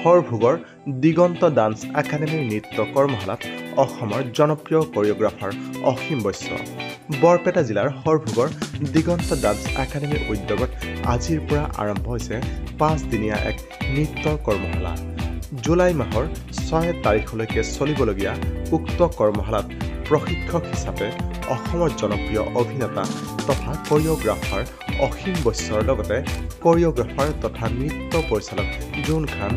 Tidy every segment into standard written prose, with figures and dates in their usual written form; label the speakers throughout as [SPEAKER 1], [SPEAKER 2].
[SPEAKER 1] হৰভোগৰ দিগন্ত dance একাডেমীৰ নৃত্য কৰ্মশালাত অসমৰ জনপ্ৰিয় কোৰিঅগ্ৰাফাৰ অসীম বৈশ্য। বৰপেটা জিলাৰ হৰভোগৰ দিগন্ত ডান্স একাডেমীৰ উদ্যোগত আজিৰ পৰা আৰম্ভ হৈছে 5 দিনীয়া এক নৃত্যৰ কৰ্মশালা। জুলাই মাহৰ 6 তাৰিখলৈকে চলিবলগীয়া উক্ত কৰ্মশালাত প্ৰশিক্ষক হিচাপে অসমৰ জনপ্ৰিয় অভিনেতা তথা কোৰিঅগ্ৰাফাৰ অসীম বৈশ্যৰ লগতে কোৰিঅগ্ৰাফাৰ তথা নৃত্য পৰিচালক জুন খান,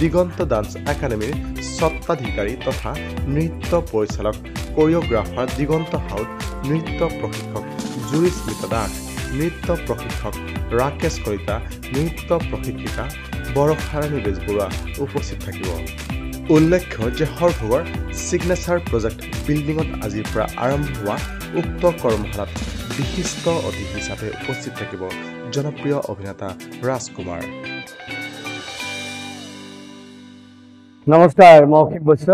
[SPEAKER 1] দিগন্ত ডান্স একাডেমীৰ স্বত্বাধিকাৰী তথা নৃত্য পৰিচালক কোৰিঅগ্ৰাফাৰ দিগন্ত হাউদ, নৃত্য প্ৰশিক্ষক জুৰিস্মিতা দাস, নৃত্য প্ৰশিক্ষক ৰাকেশ কলিতা, নৃত্য প্ৰশিক্ষিকা বৰষাৰাণী বেজবৰুৱা উপস্থিত থাকিব। উল্লেখ্য যে হৰভোগৰ ছিগনেচাৰ প্ৰজেক্ট বিল্ডিঙত আজিৰ পৰা আৰম্ভ হোৱা উক্ত কৰ্মশালাত বিশিষ্ট অতিথি হিচাপে উপস্থিত থাকিব জনপ্ৰিয় অভিনেতা ৰাজকুমাৰ।
[SPEAKER 2] নমস্কাৰ, মই অসীম বৈশ্য।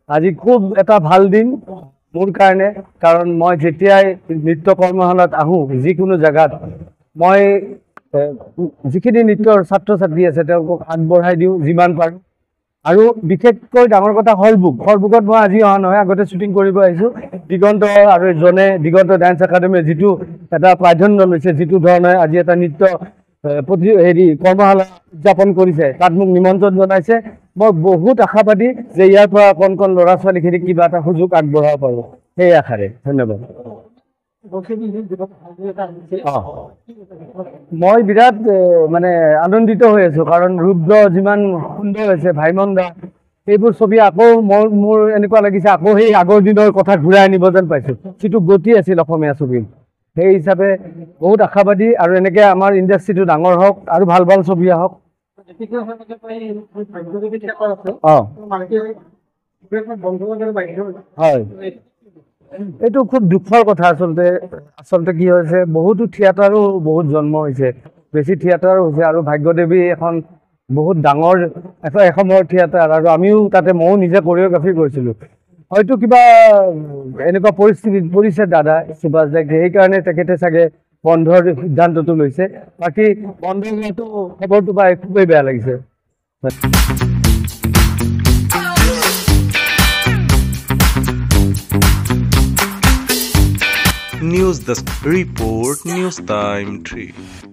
[SPEAKER 2] আজি খুব এটা ভাল দিন মোৰ কাৰণে, কাৰণ মই যেতিয়াই নৃত্য কৰ্মশালাত আহোঁ যিকোনো জেগাত মই যিখিনি নৃত্যৰ ছাত্ৰ ছাত্ৰী আছে তেওঁলোকক আগবঢ়াই দিওঁ যিমান পাৰোঁ। আৰু বিশেষকৈ ডাঙৰ কথা হৰভোগত মই আজি অহা নহয়, আগতে শ্বুটিং কৰিব আহিছোঁ। দিগন্ত আৰু জনে দিগন্ত ডান্স একাডেমীয়ে যিটো এটা প্ৰাধান্য লৈছে, যিটো ধৰণে আজি এটা নৃত্য কৰ্মশালা উদযাপন কৰিছে, তাত মোক নিমন্ত্ৰণ জনাইছে। মই বহুত আশাবাদী যে ইয়াৰ পৰা কণ ল'ৰা ছোৱালীখিনিক কিবা এটা সুযোগ আগবঢ়াব পাৰোঁ, সেই আশাৰে। ধন্যবাদ। মই বিৰাট আনন্দিত হৈ আছোঁ, কাৰণ ৰুদ্ৰ যিমান সুন্দৰ হৈছে, ভাইমন দা, এইবোৰ ছবি আকৌ মোৰ এনেকুৱা লাগিছে আকৌ সেই আগৰ দিনৰ কথা ঘূৰাই আনিব যেন পাইছোঁ, যিটো গতি আছিল অসমীয়া ছবিৰ। সেই হিচাপে বহুত আশাবাদী, আৰু এনেকৈ আমাৰ ইণ্ডাষ্ট্ৰিটো ডাঙৰ হওক আৰু ভাল ভাল ছবি আহক। হয়, এইটো খুব দুখৰ কথা। আচলতে কি হৈছে, বহুতো থিয়েটাৰো বহুত জন্ম হৈছে, বেছি থিয়েটাৰো হৈছে, আৰু ভাগ্যদেৱী এখন বহুত ডাঙৰ এসময়ৰ থিয়েটাৰ, আৰু ময়ো নিজে কোৰিঅগ্ৰাফি কৰিছিলোঁ। হয়তো কিবা এনেকুৱা পৰিস্থিতিত পৰিছে দাদা সুভাষ দাই, সেইকাৰণে তেখেতে চাগে বন্ধৰ সিদ্ধান্তটো লৈছে। বাকী বন্ধ হোৱাটো খবৰটো পাই খুবেই বেয়া লাগিছে।
[SPEAKER 1] News desk report, news time 3।